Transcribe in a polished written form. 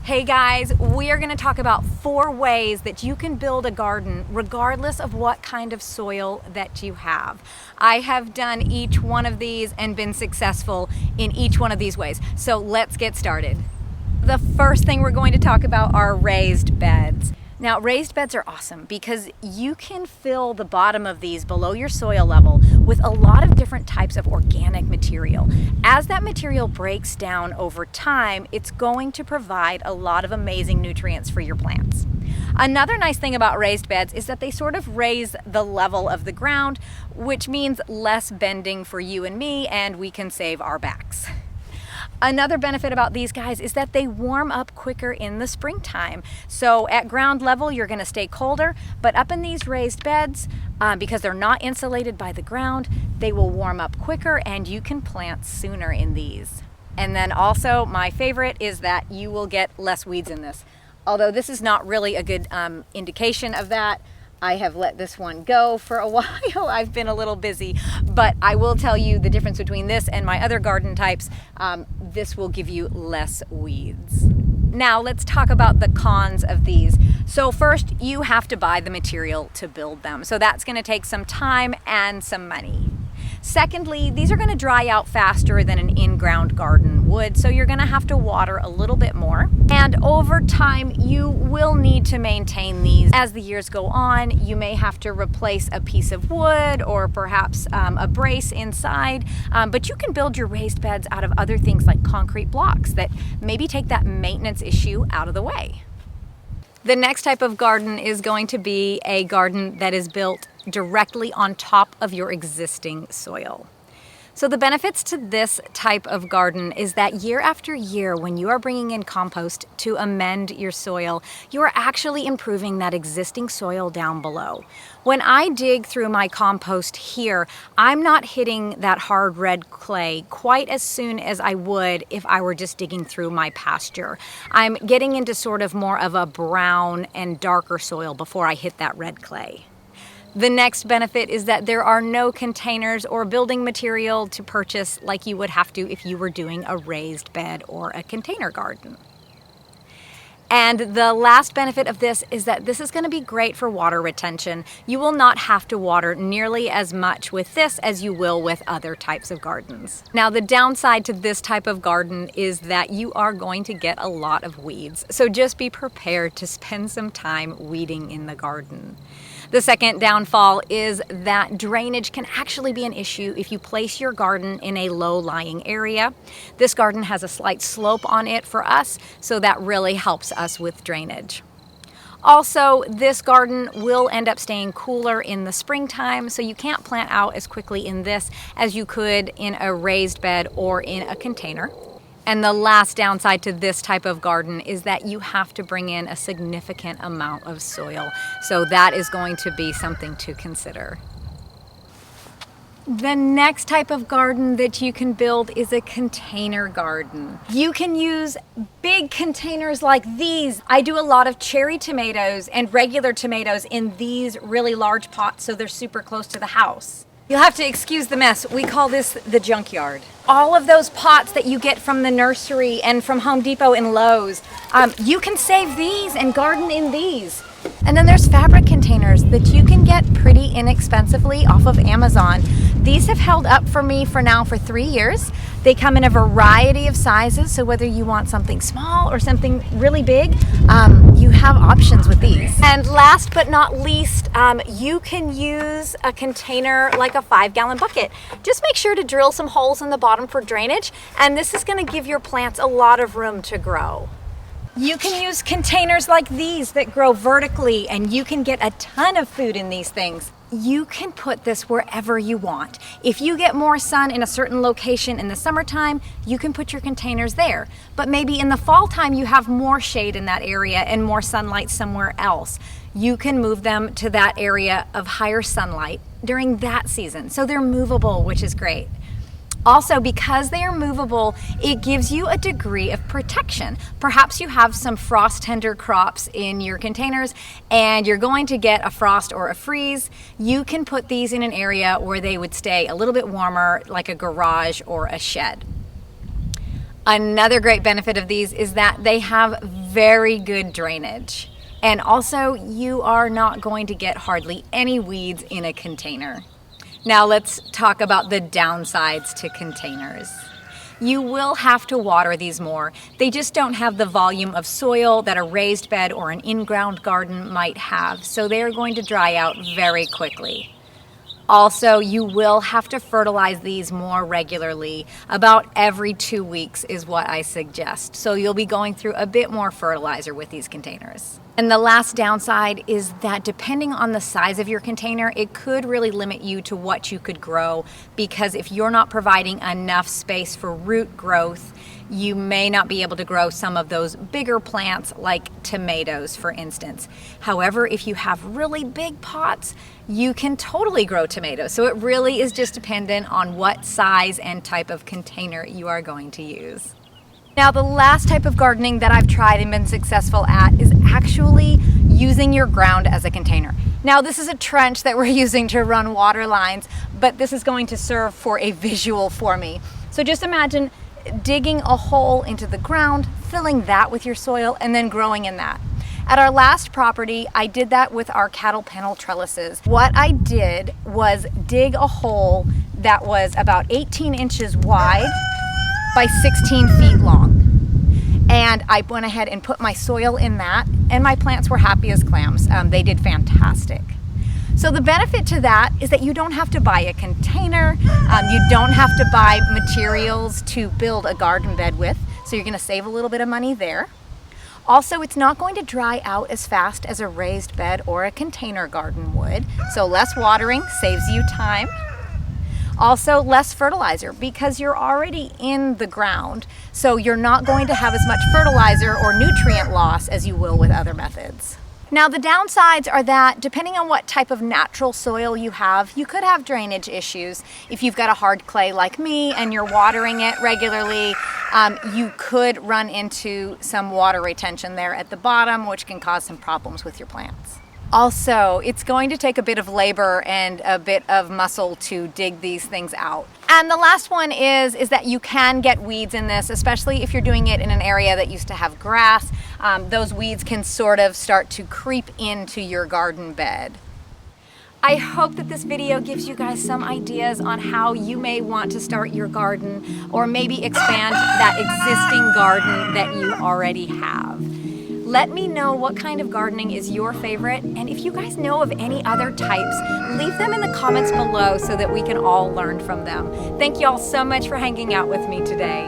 Hey guys, we are going to talk about 4 ways that you can build a garden regardless of what kind of soil that you have. I have done each one of these and been successful in each one of these ways. So let's get started. The first thing we're going to talk about are raised beds. Now, raised beds are awesome because you can fill the bottom of these below your soil level with a lot of different types of organic material. As that material breaks down over time, it's going to provide a lot of amazing nutrients for your plants. Another nice thing about raised beds is that they sort of raise the level of the ground, which means less bending for you and me, and we can save our backs. Another benefit about these guys is that they warm up quicker in the springtime. So at ground level, you're gonna stay colder, but up in these raised beds, because they're not insulated by the ground, they will warm up quicker and you can plant sooner in these. And then also my favorite is that you will get less weeds in this. Although this is not really a good indication of that. I have let this one go for a while. I've been a little busy, but I will tell you the difference between this and my other garden types. This will give you less weeds. Now let's talk about the cons of these. So first, you have to buy the material to build them. So that's gonna take some time and some money. Secondly, these are gonna dry out faster than an in-ground garden would, so you're gonna have to water a little bit more. And over time, you will need to maintain these. As the years go on, you may have to replace a piece of wood or perhaps a brace inside, but you can build your raised beds out of other things like concrete blocks that maybe take that maintenance issue out of the way. The next type of garden is going to be a garden that is built directly on top of your existing soil. So the benefits to this type of garden is that year after year, when you are bringing in compost to amend your soil, you are actually improving that existing soil down below. When I dig through my compost here, I'm not hitting that hard red clay quite as soon as I would if I were just digging through my pasture. I'm getting into sort of more of a brown and darker soil before I hit that red clay. The next benefit is that there are no containers or building material to purchase like you would have to if you were doing a raised bed or a container garden. And the last benefit of this is that this is going to be great for water retention. You will not have to water nearly as much with this as you will with other types of gardens. Now, the downside to this type of garden is that you are going to get a lot of weeds. So just be prepared to spend some time weeding in the garden. The second downfall is that drainage can actually be an issue if you place your garden in a low-lying area. This garden has a slight slope on it for us, so that really helps us with drainage. Also, this garden will end up staying cooler in the springtime, so you can't plant out as quickly in this as you could in a raised bed or in a container. And the last downside to this type of garden is that you have to bring in a significant amount of soil. So that is going to be something to consider. The next type of garden that you can build is a container garden. You can use big containers like these. I do a lot of cherry tomatoes and regular tomatoes in these really large pots, so they're super close to the house. You'll have to excuse the mess. We call this the junkyard. All of those pots that you get from the nursery and from Home Depot and Lowe's, you can save these and garden in these. And then there's fabric containers that you can get pretty inexpensively off of Amazon. These have held up for me for 3 years. They come in a variety of sizes, so whether you want something small or something really big, you have options with these. And last but not least, you can use a container like a 5-gallon bucket. Just make sure to drill some holes in the bottom for drainage, and this is going to give your plants a lot of room to grow. You can use containers like these that grow vertically, and you can get a ton of food in these things. You can put this wherever you want. If you get more sun in a certain location in the summertime, you can put your containers there. But maybe in the fall time, you have more shade in that area and more sunlight somewhere else. You can move them to that area of higher sunlight during that season. So they're movable, which is great. Also, because they are movable, it gives you a degree of protection. Perhaps you have some frost-tender crops in your containers and you're going to get a frost or a freeze. You can put these in an area where they would stay a little bit warmer, like a garage or a shed. Another great benefit of these is that they have very good drainage. And also, you are not going to get hardly any weeds in a container. Now let's talk about the downsides to containers. You will have to water these more. They just don't have the volume of soil that a raised bed or an in-ground garden might have, so they are going to dry out very quickly. Also, you will have to fertilize these more regularly. About every 2 weeks is what I suggest. So you'll be going through a bit more fertilizer with these containers. And the last downside is that depending on the size of your container, it could really limit you to what you could grow, because if you're not providing enough space for root growth, you may not be able to grow some of those bigger plants like tomatoes, for instance. However, if you have really big pots, you can totally grow tomatoes. So it really is just dependent on what size and type of container you are going to use. Now, the last type of gardening that I've tried and been successful at is actually using your ground as a container. Now, this is a trench that we're using to run water lines, but this is going to serve for a visual for me. So just imagine digging a hole into the ground, filling that with your soil, and then growing in that. At our last property, I did that with our cattle panel trellises. What I did was dig a hole that was about 18 inches wide by 16 feet long. And I went ahead and put my soil in that, and my plants were happy as clams. They did fantastic. So the benefit to that is that you don't have to buy a container, you don't have to buy materials to build a garden bed with, so you're gonna save a little bit of money there. Also, it's not going to dry out as fast as a raised bed or a container garden would, so less watering saves you time. Also, less fertilizer because you're already in the ground, so you're not going to have as much fertilizer or nutrient loss as you will with other methods. Now, the downsides are that depending on what type of natural soil you have, you could have drainage issues. If you've got a hard clay like me and you're watering it regularly, you could run into some water retention there at the bottom, which can cause some problems with your plants. Also, it's going to take a bit of labor and a bit of muscle to dig these things out. And the last one is that you can get weeds in this, especially if you're doing it in an area that used to have grass. Those weeds can sort of start to creep into your garden bed. I hope that this video gives you guys some ideas on how you may want to start your garden or maybe expand that existing garden that you already have. Let me know what kind of gardening is your favorite, and if you guys know of any other types, leave them in the comments below so that we can all learn from them. Thank you all so much for hanging out with me today.